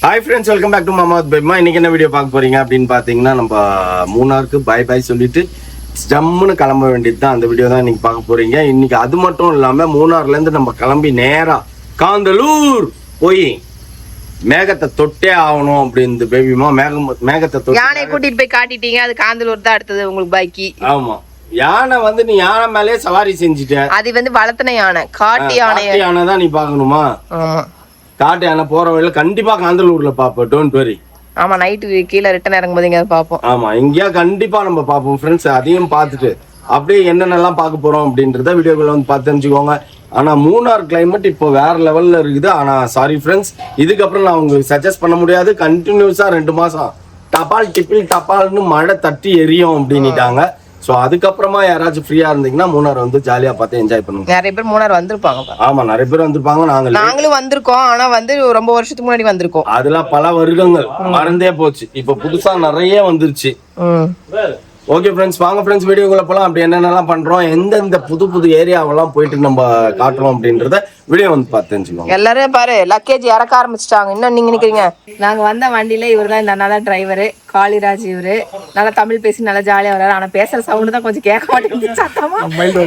Hi friends, welcome back to மாமாத் பைமா. இன்னைக்கு என்ன வீடியோ பார்க்க போறீங்க அப்படின்னு பார்த்தீங்கன்னா, நம்ம மூணாருக்கு பை பை சொல்லிட்டு ஜம்முன்னு கிளம்ப வேண்டியது தான். அந்த வீடியோ தான் இன்னைக்கு பார்க்க போறீங்க. இன்னைக்கு அது மட்டும் இல்லாமல் மூணார்லேருந்து நம்ம கிளம்பி நேராக காந்தலூர் போய் மேகத்தை தொட்டே ஆகணும் அப்படின்னு பேபிமா. மேகத்தை தொட்டு யானை கூட்டிட்டு போய் காட்டிட்டீங்க. அது காந்தலூர் தான் அடுத்தது உங்களுக்கு பாக்கி. ஆமா, யானை வந்து நீ யானை மேலே சவாரி செஞ்சுட்ட. அது வந்து வளர்த்தன யானை, காட்டு யானை தான் நீ பாக்கணுமா? காட்டு யானை போற வழியில கண்டிப்பா காந்தலூர்ல பாப்போம். Don't worry. ஆமா, நைட்டு கீழே ரிட்டர்ன் இறங்கும்போது இங்க பாப்போம். ஆமா, இங்கேயா கண்டிப்பா நம்ம பாப்போம் ஃப்ரெண்ட்ஸ். அதையும் பார்த்துட்டு அப்படியே என்னென்னலாம் பார்க்க போறோம் அப்படின்றத வீடியோக்குள்ள வந்து பார்த்து தெரிஞ்சுக்கோங்க. ஆனா மூணார் கிளைமேட் இப்போ வேற லெவல்ல இருக்குது. ஆனா சாரி ஃப்ரெண்ட்ஸ், இதுக்கப்புறம் நான் உங்களுக்கு சஜஸ்ட் பண்ண முடியாது. கண்டினியூஸா 2 மாசம் டபால் டிப்பில் டபால்னு மழை தட்டி எரியும் அப்படின்னுட்டாங்க. ஸோ அதுக்கப்புறமா யாராச்சும் ஃப்ரீயா இருந்தீங்கன்னா மூணார் வந்து ஜாலியா பார்த்து என்ஜாய் பண்ணுங்க. நிறைய பேர் மூணார் வந்திருப்பாங்க. ஆமா, நிறைய பேர் வந்திருப்பாங்க. நாங்களும் வந்திருக்கோம். ஆனா வந்து ரொம்ப வருஷத்துக்கு முன்னாடி வந்திருக்கோம். அதெல்லாம் பல வருடங்கள் மறந்தே போச்சு. இப்ப புதுசா நிறைய வந்துருச்சு. ஓகே ஃப்ரெண்ட்ஸ், வாங்க ஃப்ரெண்ட்ஸ் வீடியோக்குள்ள போலாம். அப்படி என்னென்னலாம் பண்றோம், எந்தெந்த புது ஏரியாவெல்லாம் போயிட்டு நம்ம காட்டுறோம் அப்படின்றத வீடியோ வந்து பார்த்து தெரிஞ்சுக்கோங்க. எல்லாரும் பாரு, லக்கேஜ் இறக்க ஆரம்பிச்சிட்டாங்க. இன்னும் நீங்க நிக்கிறீங்க. நாங்க வந்த வண்டியில இவர் தான் இந்த அண்ணா தான் டிரைவரு, காளிராஜ். இவரு நல்லா தமிழ் பேசி நல்லா ஜாலியா வர்றாரு. ஆனா பேசுற சவுண்ட் தான் கொஞ்சம் கேட்க மாட்டேங்குது சத்தமா.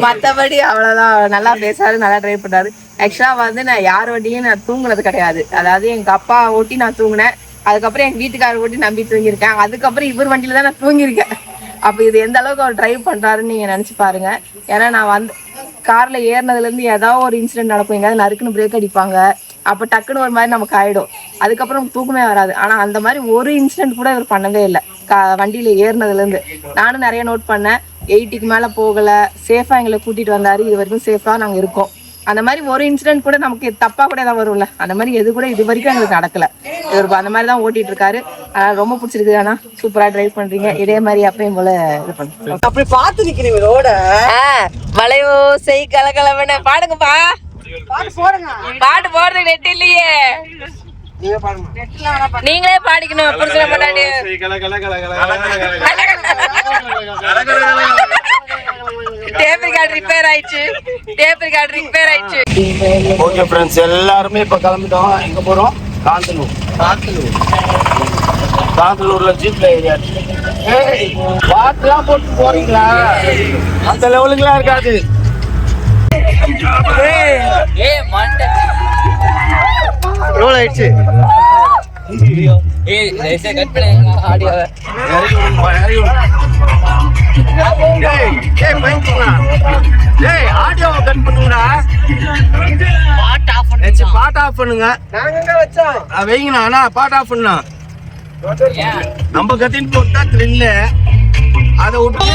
மத்தபடி அவ்வளவுதான், நல்லா பேசாரு, நல்லா டிரைவ் பண்றாரு. ஆக்சுவலா வந்து நான் யார் வண்டியும் நான் தூங்குனது கிடையாது. அதாவது எங்க அப்பா ஓட்டி நான் தூங்கினேன், அதுக்கப்புறம் எங்க வீட்டுக்காரர் ஓட்டி நம்பி தூங்கியிருக்கேன், அதுக்கப்புறம் இவர் வண்டியில தான் நான் தூங்கியிருக்கேன். அப்போ இது எந்த அளவுக்கு அவர் டிரைவ் பண்ணுறாருன்னு நீங்கள் நினச்சி பாருங்க. ஏன்னா நான் வந்து காரில் ஏறினதுலேருந்து ஏதாவது ஒரு இன்சிடென்ட் நடக்கும், எங்கேயாவது நறுக்குன்னு பிரேக் அடிப்பாங்க, அப்போ டக்குன்னு ஒரு மாதிரி நமக்கு ஆகிடும், அதுக்கப்புறம் தூக்கமே வராது. ஆனால் அந்த மாதிரி ஒரு இன்சிடென்ட் கூட இவர் பண்ணவே இல்லை வண்டியில் ஏறினதுலேருந்து. நானும் நிறைய நோட் பண்ணேன். 80க்கு மேலே போகலை, சேஃபாக எங்களை கூட்டிகிட்டு வந்தார். இது வரைக்கும் சேஃபாக நாங்கள் இருக்கோம். அந்த மாதிரி ஒரு இன்சிடென்ட் கூட நமக்கு தப்பா கூட ஏதாவது வரும்ல, அந்த மாதிரி எது கூட இது வரைக்கும் எங்களுக்கு நடக்கல. இவர் அந்த மாதிரி தான் ஓட்டிட்டு இருக்காரு. ரொம்ப பிடிச்சிருக்கு. ஆனா சூப்பரா டிரைவ் பண்றீங்க. இதே மாதிரி அப்பயும் போல இது பண்ணுங்க. அப்படி பாத்து நிக்கிறீங்க ரோட. வளையோ செய் கலகலவன பாடுங்கப்பா. பாட்டு போடுறது நெட் இல்லையே, நீங்களே பாடிக்கணும். புரிஞ்சுக்க மாட்டாடி. டேப் ரெக்கார்ட் ரிப்பேர் ஆயிடுச்சு. ஓகே ஃப்ரெண்ட்ஸ், எல்லாருமே இப்ப கிளம்பிட்டோம். எங்க போறோம்? காந்தலூர்ல ஜீப்ல ஏறியாச்சு. பாட்டுலாம் போட்டு போறீங்களா? அந்த லெவலுக்குலாம் இருக்காது. ரோல் ஆயிடுச்சு. ஆடியோவை கட் பண்ணுங்கடா. பாட் ஆஃப் பண்ணுங்க. வைங்கண்ணா, பாட் ஆஃப் பண்ணா நம்ம கத்தின்னு போட்டா த்ரில்ல. அதை விட்டு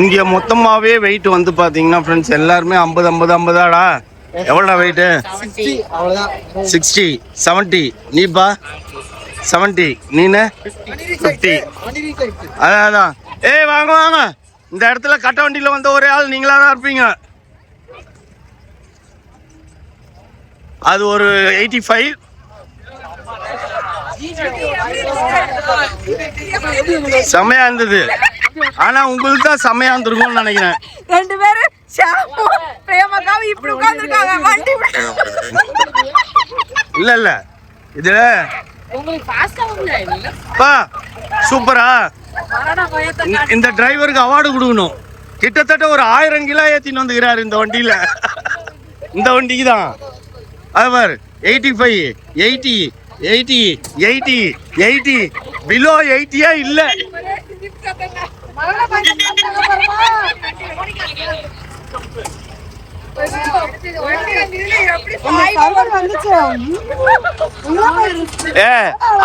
இங்க மொத்தமாவே வெயிட் வந்து பாத்தீங்கன்னா ஃப்ரெண்ட்ஸ் எல்லாருமே 50-50-50 எவ்வளோடா வெயிட்டு? 60 70. நீப்பா 70, நீனு 50. அதான். ஏய் வாங்க, இந்த இடத்துல கட்ட வண்டியில வந்த ஒரே ஆள் நீங்களா தான் இருப்பீங்க. அது ஒரு 85. செமையா இருந்தது. ஆனா உங்களுக்கு தான் செமையா இருந்திருக்கும்னு நினைக்கிறேன். 2 பேரும் இப்படி உட்கார்ந்திருக்காங்க வண்டி. இல்ல இதுல சூப்பரா. இந்த டிரைவருக்கு அவார்டு கொடுக்கணும். கிட்டத்தட்ட ஒரு 1000 கிலோ ஏத்தின்னு வந்துக்கிறாரு இந்த வண்டியில. இந்த வண்டிக்கு தான் அது பாரு 85 80 பிலோ 80 இல்ல.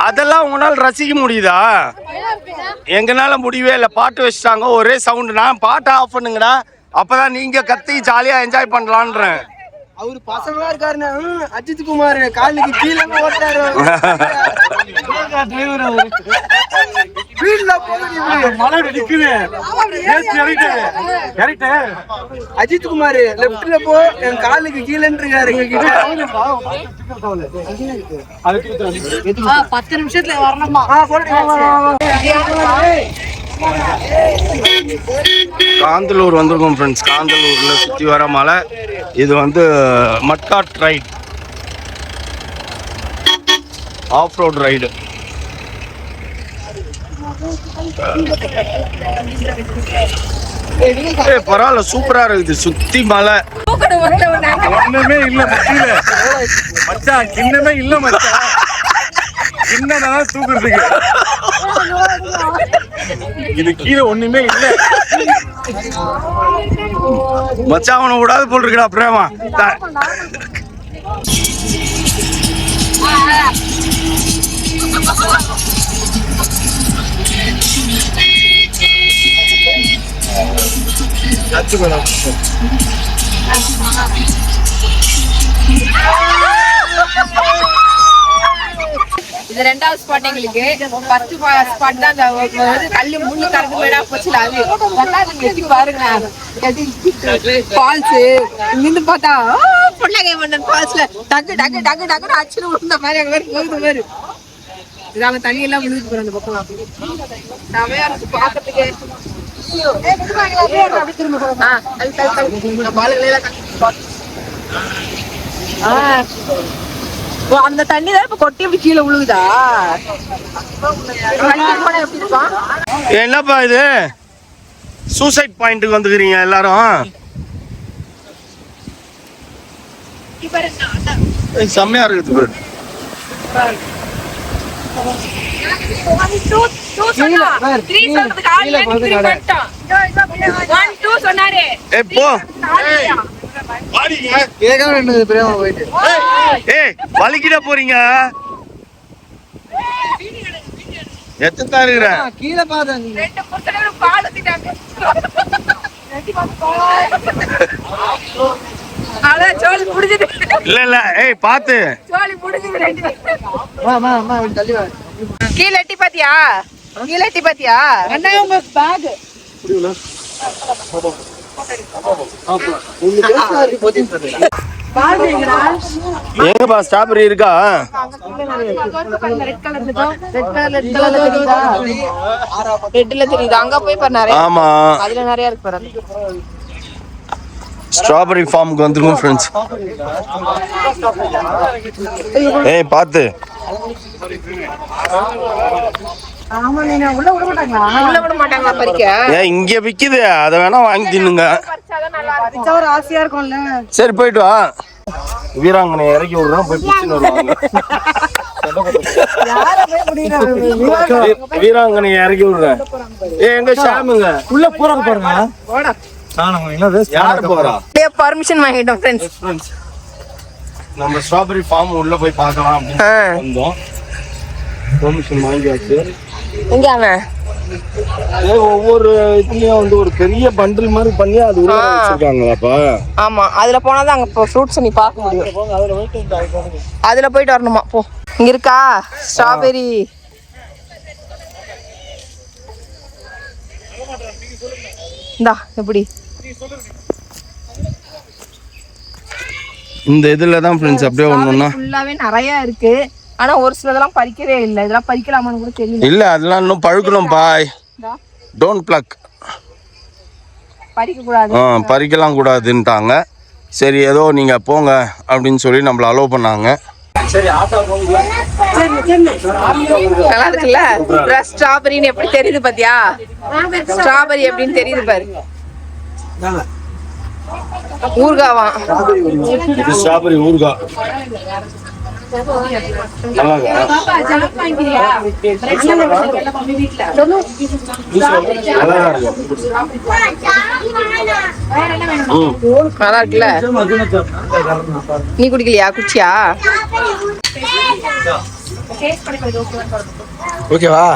அதெல்லாம் உங்களால ரசிக்க முடியுதா? எங்கனால முடியவே இல்லை. பாட்டு வச்சுட்டாங்க, ஒரே சவுண்ட். நான் பாட்டை ஆஃப் பண்ணுங்கடா, அப்பதான் நீங்க கத்தி ஜாலியா என்ஜாய் பண்ணலான்றேன். அவரு பசங்களா இருக்காருன்னா அஜித் குமார் காலுக்கு கீழே ஓட்டாரு. வீட்டுல அஜித் குமார் லெப்ட்ல போ என் காலுக்கு கீழன்னு இருக்காரு எங்க கிட்ட 10 நிமிஷத்துல வரணுமா? காந்தலூர் வந்திருக்கோம் ஃப்ரெண்ட்ஸ். காந்தலூர்ல சுற்றி வர மலை. இது வந்து மட்காட் ரைடு, ஆஃப் ரோட் ரைடு. பரவாயில்ல, சூப்பரா இருக்குது. சுத்தி மலை, ஒண்ணுமே இல்ல மத்தியில மச்சான், கிண்ணமே இல்ல மச்சான், கிண்ணதான் தூக்குறதுக்கு. இது கீழே ஒண்ணுமே இல்ல மச்சான். அவனை விடாது போல் இருக்குடா பிரேமா. இது ரெண்டாவது ஸ்பாட் எங்களுக்கு. ஃபர்ஸ்ட் ஸ்பாட் தான் அந்த கல்லு முள்ளு கறந்து போயிடா போச்சுல, அது நல்லா எட்டி பாருங்க. ஃபால்ஸ் இங்கிருந்து பார்த்தா பொண்ணாங்க மன்னன் ஃபால்ஸ்ல டக்கு டக்கு டக்கு டக்குன்னு அச்சுன்னு விழுந்த மாதிரி அங்க பேர் போகுது பேரு. இது அவங்க தண்ணி எல்லாம் விழுந்துட்டு போற அந்த பக்கம் செமையா இருக்கு பாக்கிறதுக்கு. அந்த தண்ணி தான் இப்ப கொட்டி அப்படி கீழே விழுகுதா? என்னப்பா இது, சூசைட் பாயிண்ட்டுக்கு வந்துக்கிறீங்க எல்லாரும்? செம்மையா இருக்குது. வலிக்கிட போறீங்க. எத்தான் இருக்கிற கீழே பாத்தேன். இல்ல இல்ல, ஏய் பாத்து. கீழே எட்டி பாத்தியா? கீழே எட்டி பாத்தியா? அண்ணா உங்க பேக் எங்கப்பா ஸ்ட்ராபெரி இருக்கா? ரெட்ல தெரியுது, அங்க போய் பாரு நிறைய. ஆமா, அதுல நிறைய இருக்கு பாரு. ஸ்ட்ராபெரி ஃபார்முக்கு வந்துருக்கோம் ஃப்ரெண்ட்ஸ். ஏய் பாத்து. உள்ள விட மாட்டாங்களா பறிக்க? ஏன் இங்க விக்குது, அதை வேணா வாங்கி தின்னுங்க. ஒரு ஆசையா இருக்கும்ல. சரி போயிட்டு வா. வீராங்கனை இறக்கி விடுறோம், போய் பிடிச்சின்னு வருவாங்க. வீராங்கனை இறக்கி விடுறேன். எங்க ஷாமுங்க உள்ள போறாங்க பாருங்க. யாரு போறா? பர்மிஷன் வாங்கிட்டோம் ஃப்ரெண்ட்ஸ். நம்ம ஸ்ட்ராபெரி ஃபார்ம் உள்ள போய் பார்க்கலாம் அப்படின்னு வந்தோம். பெர்மிஷன் வாங்கியாச்சு. எங்க அவன் ஒவ்வொரு இதுலயும் வந்து ஒரு பெரிய பண்டில் மாதிரி பண்ணி அது உள்ள வச்சிருக்காங்களாப்பா. ஆமா, அதுல போனாதான் அங்க ஃப்ரூட்ஸ் நீ பார்க்க முடியும். அதுல போயிட்டு வரணுமா? போ. இங்க இருக்கா ஸ்ட்ராபெரி. இந்தா எப்படி இந்த இதுல தான் ஃப்ரெண்ட்ஸ் அப்படியே ஒண்ணுன்னா ஃபுல்லாவே நிறைய இருக்கு. ஆனா ஒரு சிலதெல்லாம் பறிக்கவே இல்லை. இதெல்லாம் பறிக்கலாமான்னு கூட தெரியல. இல்ல, அதெல்லாம் இன்னும் பழுக்கணும் பாய். Don't plug. பறிக்க கூடாது. பறிக்கலாம் கூடாதுன்ட்டாங்க. சரி ஏதோ நீங்க போங்க அப்படின்னு சொல்லி நம்மள அலோவ் பண்ணாங்க. நல்லா இருக்குல்ல? ஸ்ட்ராபெரின்னு எப்படி தெரியுது பாத்தியா? ஸ்ட்ராபெரி எப்படின்னு தெரியுது பாரு. ஊர்காவா? இது ஸ்ட்ராபெரி ஊர்கா. நல்லா இருக்குல்ல? நீ குடிக்கலையா? குடிச்சியா? ஓகேவா?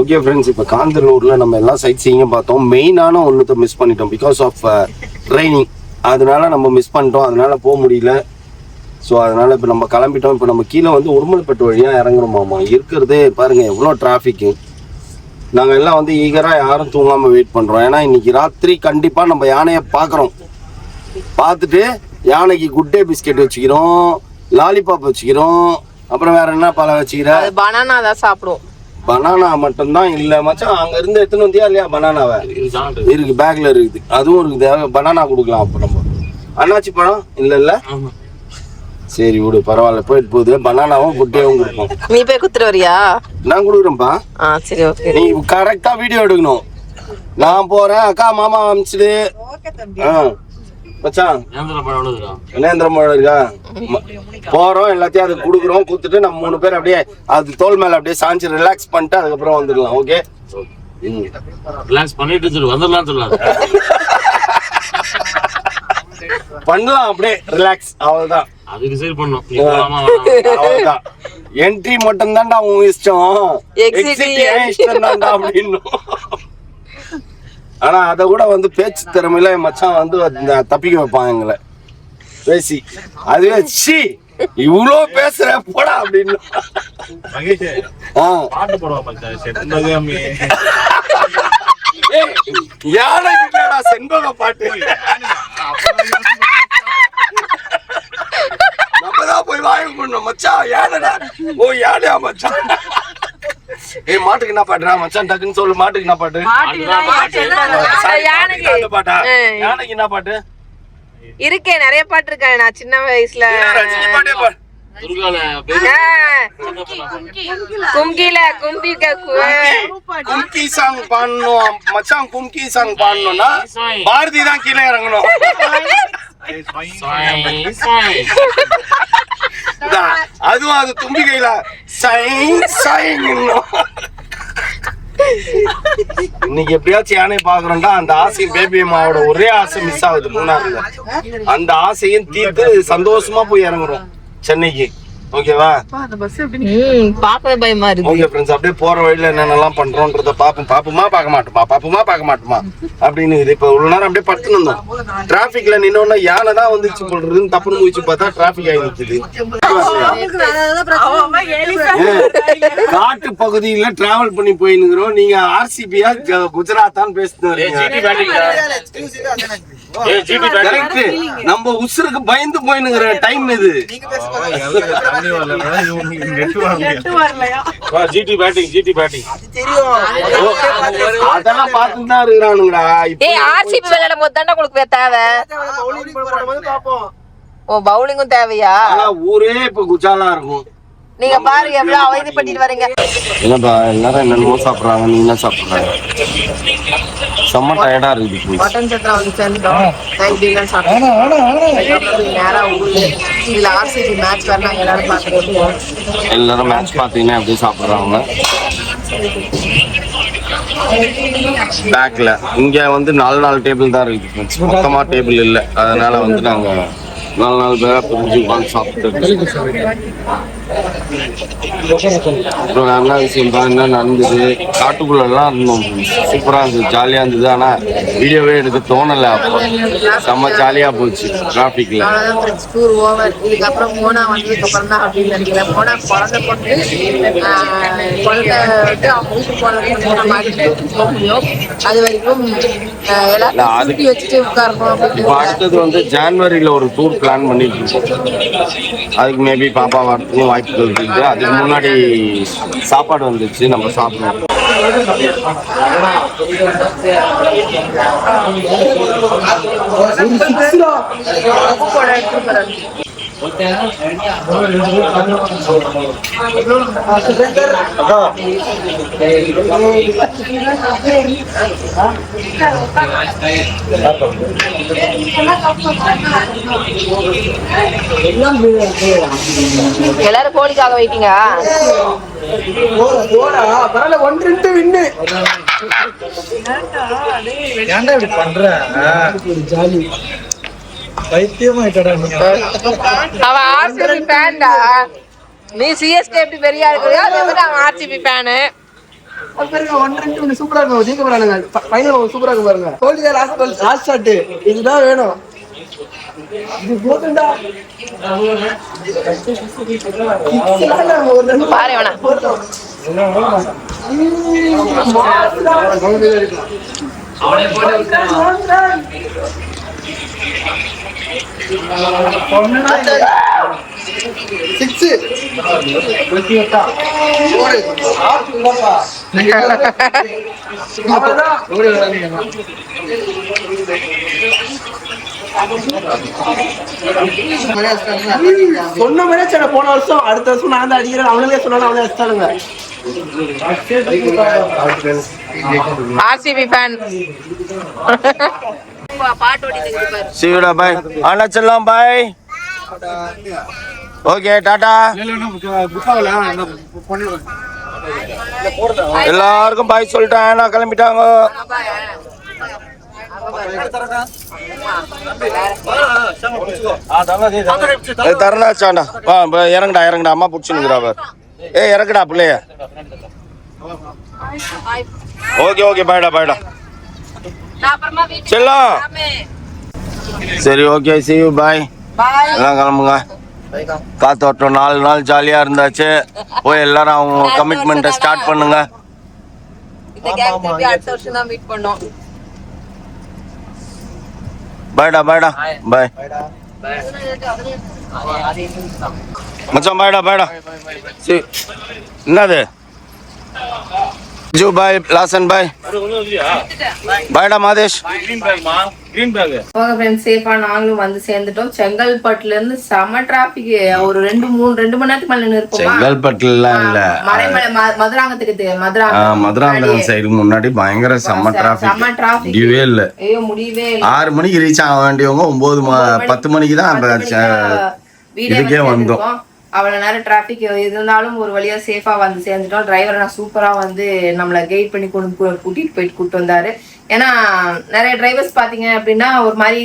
ஓகே ஃப்ரெண்ட்ஸ், இப்போ காந்தலூர்ல நம்ம எல்லாம் சைட் சீயிங் பார்த்தோம். மெயினான ஒன்றுத்தை மிஸ் பண்ணிட்டோம் பிகாஸ் ஆஃப் ட்ரைனிங். அதனால நம்ம மிஸ் பண்ணிட்டோம், அதனால போக முடியல. ஸோ அதனால இப்போ நம்ம கிளம்பிட்டோம். இப்போ நம்ம கீழே வந்து உடுமலைப்பேட்டு வழியாக இறங்குறோமாமா. இருக்கிறதே பாருங்க எவ்வளோ டிராஃபிக்கு. நாங்கள் எல்லாம் வந்து ஈகராக யாரும் தூங்காமல் வெயிட் பண்ணுறோம். ஏன்னா இன்னைக்கு ராத்திரி கண்டிப்பாக நம்ம யானையை பார்க்குறோம். பார்த்துட்டு யானைக்கு குட் டே பிஸ்கெட் வச்சுக்கிறோம், லாலிபாப் வச்சுக்கிறோம், அப்புறம் வேற என்ன பழம் வச்சுக்கிற? பனானா தான் சாப்பிடுவோம். பனானா மட்டும்தான் இல்லை மச்சான். அங்கே இருந்து எடுத்துன்னு வந்தியா இல்லையா பனானாவை? இருக்கு, பேக்ல இருக்குது, அதுவும் இருக்குது. பனானா கொடுக்கலாம். அப்போ நம்ம அண்ணாச்சி பழம் இல்லை சரி விடு, பரவாயில்ல, போயிட்டு போகுது. பனானாவும் குட்டேவும் கொடுப்போம். நீ போய் குத்துட்டு வரியா? நான் கொடுக்குறேன்ப்பா. சரி ஓகே. நீ கரெக்டா வீடியோ எடுக்கணும். நான் போறேன், அக்கா மாமா அனுப்பிச்சிடு. மச்சான் நேந்திர மழை இருக்கா? போறோம், எல்லாத்தையும் அது குடுக்குறோம். குடுத்துட்டு நம்ம 3 பேர் அப்படியே அது தோல் மேல அப்படியே சாஞ்சி ரிலாக்ஸ் பண்ணிட்டு அதுக்கப்புறம் வந்துடலாம். ஓகே, ரிலாக்ஸ் பண்ணிட்டு வந்துடலாம் சொல்லலாம். பண்ணலாம் அப்படியே ரிலாக்ஸ், அவ்வளவுதான். அதுக்கு சரி பண்ணும். அவ்வளவுதான். என்ட்ரி மட்டும் தான்டா உன் இஷ்டம், எக்ஸிட் ஏன் இஷ்டம் தான்டா அப்படின்னு. ஆனா அத கூட வந்து பேச்சு திறமையில மச்சான் வந்து தப்பிக்க வைப்பாங்க எங்களை பேசி. அதுவே சி இவ்வளோ பேசுற போடா அப்படின்னு. பாட்டு போடுவான் யானைக்கு செண்பக பாட்டு நம்மதான் போய் வாங்கி பண்ணோம் மச்சான். யானைடா, ஓ யானையா மச்சான். மாட்டுக்கு என்ன பாட்டுறா மச்சான்? டக்குன்னு சொல்லு, மாட்டுக்கு என்ன பாட்டு? பாட்டா? யானைக்கு என்ன பாட்டு இருக்கே? நிறைய பாட்டு இருக்கேன். நான் சின்ன வயசுல கும்கி சாங் பாடணும் மச்சான். கும்கி சாங் பாடணும்னா பாரதி தான் கீழே இறங்கணும். அதுவும் அது தும்பி கையில இன்னைக்கு எப்படியாச்சும் யானை பாக்குறோம்டா. அந்த ஆசையும் பேபி அம்மாவோட ஒரே ஆசை மிஸ் ஆகுது மூணாறுல. அந்த ஆசையும் தீர்த்து சந்தோஷமா போய் இறங்குறோம் சென்னைக்கு. ஓகேவா? பாக்கவே பயமா இருக்கு. ஓகே ஃப்ரெண்ட்ஸ், அப்படியே போற வழியில என்னென்னலாம் பண்றோம்ன்றத பாப்போமா பார்க்க மாட்டோமா அப்படின்னு. இது இப்ப ஒரு நேரம் அப்படியே படுத்துன்னு இருந்தோம். டிராபிக்ல நின்னோன்னா யானை தான் வந்துச்சு போடுறதுன்னு தப்புன்னு முடிச்சு பார்த்தா டிராபிக் ஆகி நிற்குது. காட்டு பகுதியில டிராவல் பண்ணி போயினுக்கிறோம். நீங்க ஆர்சிபியா குஜராத்தான் பேசுறீங்க. நம்ம உசுருக்கு பயந்து போயினுங்கிற டைம் இது. அதெல்லாம் பார்த்துட்டு தான் இருக்கிறானுங்கடா. ஆர்சிபி விளையாடும் போது தானே உங்களுக்கு தேவை. ஓ, பவுலிங்கும் தேவையா? ஊரே இப்ப குஜாலா இருக்கும். நீங்க பாருங்க எவ்வளவு அவதி பண்ணிட்டு வரீங்க. என்னப்பா எல்லாரும் என்னென்னமோ சாப்பிடுறாங்க, நீங்க என்ன சாப்பிடுறாங்க? செம்ம டயர்டா இருக்குது. மட்டன் சத்ரா வந்து சேர்ந்துட்டோம். நேரா ஊரு. இதுல ஆர்சிபி மேட்ச் வரலாம், எல்லாரும் பார்த்துட்டு எல்லாரும் மேட்ச் பார்த்தீங்கன்னா அப்படியே சாப்பிடுறாங்க. பேக்ல இங்க வந்து 4 டேபிள் தான் இருக்குது, மொத்தமா டேபிள் இல்லை. அதனால வந்து நாங்க 4 பேரா பிரிஞ்சு உட்காந்து சாப்பிட்டு. அப்புறம் என்ன விஷயம் தான் என்ன நடந்தது? காட்டுக்குள்ளெல்லாம் இருந்தோம், சூப்பரா இருந்தது, ஜாலியா இருந்தது. ஆனா வீடியோவே எடுக்க தோணலை. அப்போ செம்ம ஜாலியா போச்சு டிராபிக்ல. Tour over. இதுக்கப்புறம் போனா வந்ததுக்கு அப்புறம் தான் அப்படின்னு நினைக்கிறேன். போனா குழந்தை போட்டு விட்டு அவங்க வீட்டுக்கு போனதுக்கு நம்ம அடிச்சு போக முடியும். அது வரைக்கும் எல்லாத்தையும் வச்சுட்டு உட்காரணும். இப்போ அடுத்தது வந்து ஜான்வரியில ஒரு டூர் பிளான் பண்ணிட்டு இருக்கோம். அதுக்கு மேபி பாப்பா வரத்துக்கும் வாய்ப்புகள் இருக்குது. அதுக்கு முன்னாடி சாப்பாடு வந்துச்சு, நம்ம சாப்பிடுவோம். எல்லாரும் கோழிக்காக வெயிட்டிங்க. பரவாயில்ல, 1-2 வின்னு. ஏன்டா இப்படி பண்ற? ஜாலி பைத்தியமாயிட்டடா நீ. அவன் ஆர்சிபி ஃபேன்டா. நீ சிஎஸ்கே எப்படி பெரிய இருக்கிறியா, அதே மாதிரி அவன் ஆர்சிபி ஃபேனு. பாருங்க 1-2 சூப்பரா இருக்கும். ஜெயிக்க போறானுங்க. ஃபைனல் சூப்பரா இருக்கு பாருங்க. கோலியா லாஸ்ட் ஷாட் இதுதான் வேணும். பாரு வேணா சொன்ன மாதிரியே சரி, போன வருஷம் அடுத்த வருஷம் நான் தான் அடிக்கிறேன். அவங்களே சொன்னாலும் அவங்களே அடிச்சானுங்க. ஆர்சிபி ஃபேன் பாட்டு ஓடிட்டு பாரு. சிவிடா பாய் அண்ணா செல்லாம் பாய். ஓகே டாடா. எல்லாருக்கும் பாய் சொல்லிட்டேன், நான் கிளம்பிட்டாங்க. தரதாச்சாண்டா வா இறங்குடா அம்மா பிடிச்சுனுக்குறா. இறக்குடா பிள்ளைய. ஓகே பாய்டா செல்லம். சரி ஓகே see you bye. எல்லாம் கிளம்புங்க. காத்தோட்டம் 4 நாள் ஜாலியா இருந்தாச்சு. போய் எல்லாரும் அவங்க கமிட்மெண்ட்டை ஸ்டார்ட் பண்ணுங்க. இந்த கேங் திருப்பி அடுத்த வருஷம் தான் மீட் பண்ணோம். பாய்டா பாய் மச்சான் பாய்டா. சரி என்னது ஜூ பாய் லாசன் பாய் பாய்டா மாதேஷ். ஓகே ஃப்ரெண்ட்ஸ், சேஃபா நாங்களும் வந்து சேர்ந்துட்டோம். செங்கல்பட்டுல இருந்து செம டிராபிக். ஒரு 2 மணி நேரத்துக்கு மேல நின்று இருப்போமா. செங்கல்பட்டுலாம் இல்ல, மறைமலை மதுராங்கத்துக்கு மதுராந்தகம் சைடு முன்னாடி பயங்கர செம்ம டிராபிக். முடியவே இல்ல. ஐயோ முடியவே இல்ல. 6 மணிக்கு ரீச் ஆக வேண்டியவங்க 10 மணிக்கு தான் இதுக்கே வந்தோம். அவ்வளவு நேரம் டிராபிக் இருந்தாலும் ஒரு வழியா சேஃபா வந்து சேர்ந்துட்டோம். டிரைவர் நான் சூப்பரா வந்து நம்மள கைட் பண்ணி கூட்டிட்டு வந்தாரு. ஏன்னா நிறைய டிரைவர்ஸ் பாத்தீங்க அப்படின்னா ஒரு மாதிரி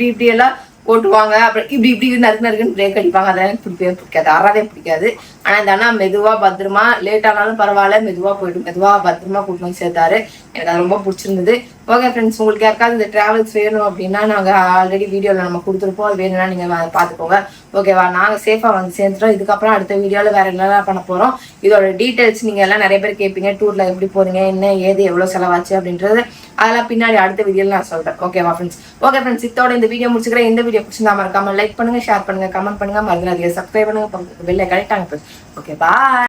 இப்படி எல்லாம் ஓட்டுவாங்க. அப்புறம் இப்படி நறுக்குன்னு பிரேக் அடிப்பாங்க. அதெல்லாம் எனக்கு பிடிக்காது, அறவே பிடிக்காது. ஆனா இந்த அண்ணா மெதுவா பத்திரமா, லேட் ஆனாலும் பரவாயில்ல, மெதுவா பத்திரமா கூட்டு வந்து சேர்த்தாரு. எனக்கு அது ரொம்ப பிடிச்சிருந்தது. ஓகே ஃப்ரெண்ட்ஸ், உங்களுக்கு யாருக்காவது இந்த டிராவல்ஸ் வேணும் அப்படின்னா நாங்கள் ஆல்ரெடி வீடியோவில் நம்ம கொடுத்துருப்போம். அது வேணும்னா நீங்கள் பார்த்துக்கோங்க. ஓகேவா, நாங்கள் சேஃபாக வந்து சேர்ந்துட்டோம். இதுக்கப்புறம் அடுத்த வீடியோவில் வேறு என்னெல்லாம் பண்ண போகிறோம், இதோட டீட்டெயில்ஸ் நீங்கள் எல்லாம் நிறைய பேர் கேட்பீங்க. டூரில் எப்படி போகிறீங்க, என்ன ஏது, எவ்வளோ செலவாச்சு அப்படின்றது அதெல்லாம் பின்னாடி அடுத்த வீடியோவில் நான் சொல்கிறேன். ஓகேவா ஃப்ரெண்ட்ஸ்? ஓகே ஃப்ரெண்ட்ஸ், இதோட இந்த வீடியோ முடிச்சுக்கிறேன். இந்த வீடியோ பிடிச்சிருந்தா மறக்காம லைக் பண்ணுங்கள், ஷேர் பண்ணுங்கள், கமெண்ட் பண்ணுங்கள், மறந்துடாதீங்க சப்ஸ்கிரைப் பண்ணுங்கள், பெல் ஐகானை டாங்க. Okay bye.